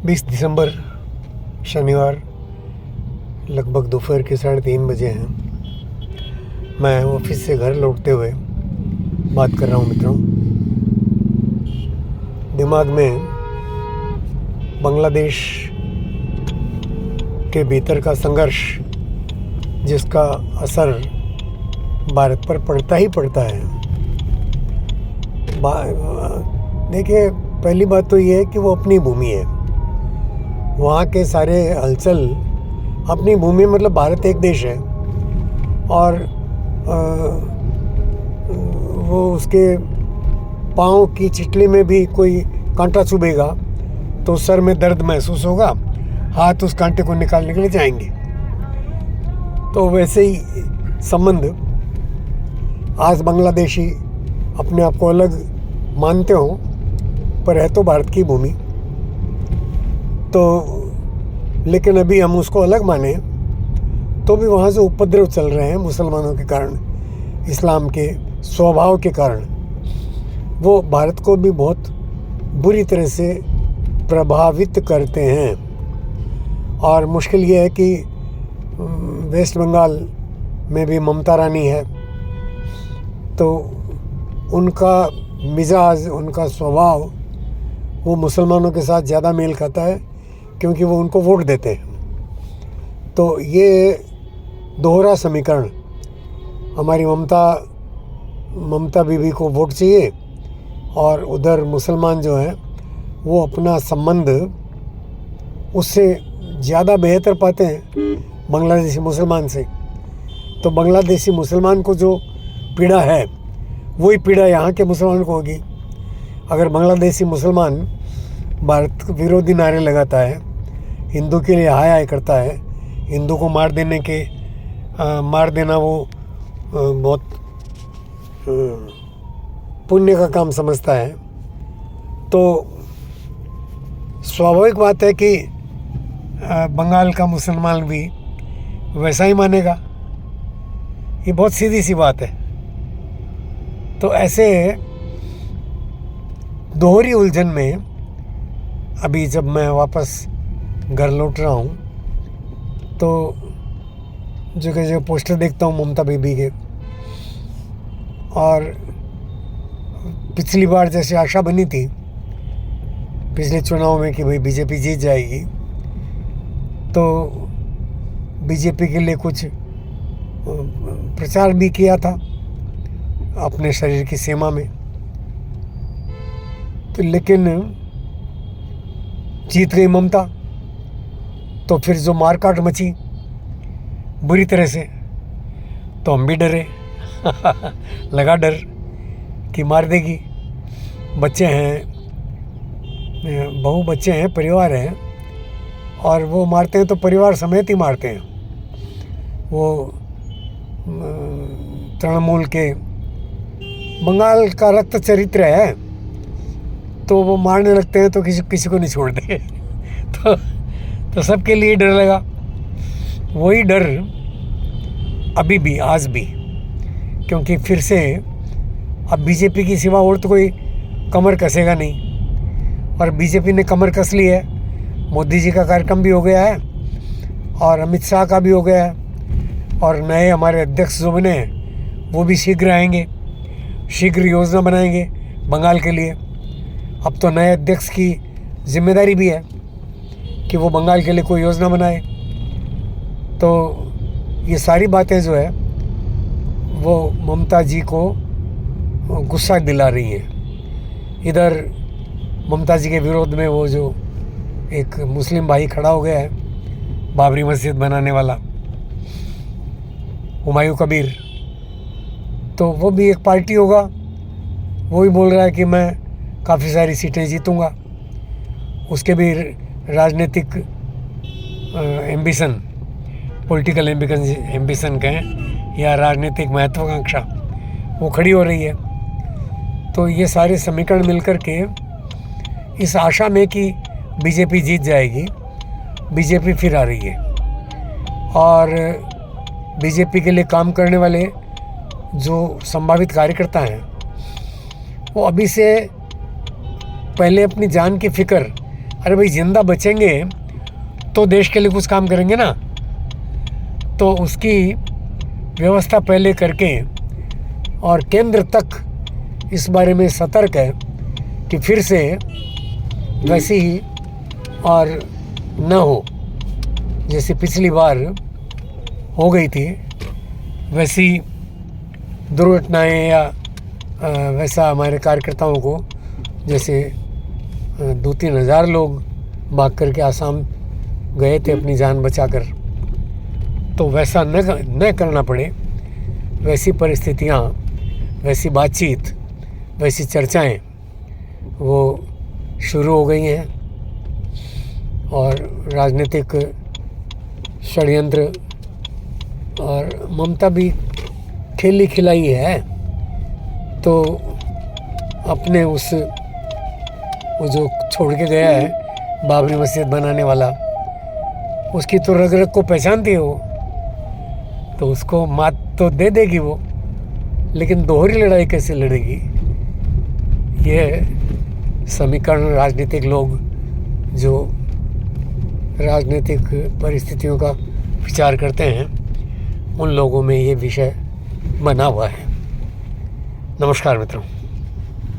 20 दिसंबर शनिवार लगभग दोपहर के 3:30 बजे हैं। मैं ऑफिस से घर लौटते हुए बात कर रहा हूँ मित्रों। दिमाग में बांग्लादेश के भीतर का संघर्ष, जिसका असर भारत पर पड़ता ही पड़ता है। देखिए, पहली बात तो ये है कि वो अपनी भूमि है, वहाँ के सारे हलचल अपनी भूमि, मतलब भारत एक देश है और वो उसके पाँव की चिटली में भी कोई कांटा चुभेगा तो सर में दर्द महसूस होगा, हाथ उस कांटे को निकालने के लिए जाएंगे। तो वैसे ही संबंध, आज बांग्लादेशी अपने आप को अलग मानते हो पर है तो भारत की भूमि, तो लेकिन अभी हम उसको अलग माने तो भी वहाँ जो उपद्रव चल रहे हैं मुसलमानों के कारण, इस्लाम के स्वभाव के कारण, वो भारत को भी बहुत बुरी तरह से प्रभावित करते हैं। और मुश्किल ये है कि वेस्ट बंगाल में भी ममता रानी है, तो उनका मिजाज, उनका स्वभाव वो मुसलमानों के साथ ज़्यादा मेल खाता है क्योंकि वो उनको वोट देते हैं। तो ये दोहरा समीकरण, हमारी ममता बीबी को वोट चाहिए और उधर मुसलमान जो हैं वो अपना संबंध उससे ज़्यादा बेहतर पाते हैं बांग्लादेशी मुसलमान से। तो बांग्लादेशी मुसलमान को जो पीड़ा है वही पीड़ा यहाँ के मुसलमान को होगी। अगर बांग्लादेशी मुसलमान भारत विरोधी नारे लगाता है, हिंदू के लिए हाय हाय करता है, हिंदू को मार देना वो बहुत पुण्य का काम समझता है, तो स्वाभाविक बात है कि बंगाल का मुसलमान भी वैसा ही मानेगा। ये बहुत सीधी सी बात है। तो ऐसे दोहरी उलझन में अभी जब मैं वापस घर लौट रहा हूँ तो जगह जगह पोस्टर देखता हूँ ममता बीबी के, और पिछली बार जैसे आशा बनी थी पिछले चुनाव में कि भाई बीजेपी जीत जाएगी, तो बीजेपी के लिए कुछ प्रचार भी किया था अपने शरीर की सीमा में, तो लेकिन जीत गई ममता। तो फिर जो मारकाट मची बुरी तरह से, तो हम भी डरे लगा डर कि मार देगी। बच्चे हैं, बच्चे हैं, परिवार है, और वो मारते हैं तो परिवार समेत ही मारते हैं। वो तृणमूल के बंगाल का रक्त चरित्र है, तो वो मारने लगते हैं तो किसी को नहीं छोड़ते तो सबके लिए डर लगा। वही डर अभी भी, आज भी, क्योंकि फिर से अब बीजेपी की सिवा और तो कोई कमर कसेगा नहीं, और बीजेपी ने कमर कस ली है। मोदी जी का कार्यक्रम भी हो गया है और अमित शाह का भी हो गया है, और नए हमारे अध्यक्ष जो बने हैं वो भी शीघ्र आएंगे, शीघ्र योजना बनाएंगे बंगाल के लिए। अब तो नए अध्यक्ष की जिम्मेदारी भी है कि वो बंगाल के लिए कोई योजना बनाए। तो ये सारी बातें जो है वो ममता जी को गुस्सा दिला रही हैं। इधर ममता जी के विरोध में वो जो एक मुस्लिम भाई खड़ा हो गया है, बाबरी मस्जिद बनाने वाला हुमायूं कबीर, तो वो भी एक पार्टी होगा, वो भी बोल रहा है कि मैं काफ़ी सारी सीटें जीतूंगा। उसके भी राजनीतिक एम्बिशन, पॉलिटिकल एम्बिशन कहें या राजनीतिक महत्वाकांक्षा, वो खड़ी हो रही है। तो ये सारे समीकरण मिलकर के इस आशा में कि बीजेपी जीत जाएगी, बीजेपी फिर आ रही है। और बीजेपी के लिए काम करने वाले जो संभावित कार्यकर्ता हैं वो अभी से पहले अपनी जान की फिक्र अरे भाई जिंदा बचेंगे तो देश के लिए कुछ काम करेंगे ना, तो उसकी व्यवस्था पहले करके और केंद्र तक इस बारे में सतर्क है कि फिर से वैसी ही और न हो जैसे पिछली बार हो गई थी, वैसी दुर्घटनाएं या वैसा हमारे कार्यकर्ताओं को जैसे 2-3 हज़ार लोग भाग करके आसाम गए थे अपनी जान बचाकर, तो वैसा न करना पड़े। वैसी परिस्थितियाँ, वैसी बातचीत, वैसी चर्चाएं वो शुरू हो गई हैं और राजनीतिक षड्यंत्र और ममता भी खेली खिलाई है, तो अपने वो जो छोड़ के गया है बाबरी मस्जिद बनाने वाला, उसकी तो रग रग को पहचानती है वो, तो उसको मात तो दे देगी वो, लेकिन दोहरी लड़ाई कैसे लड़ेगी? ये समीकरण राजनीतिक लोग जो राजनीतिक परिस्थितियों का विचार करते हैं, उन लोगों में ये विषय बना हुआ है। नमस्कार मित्रों।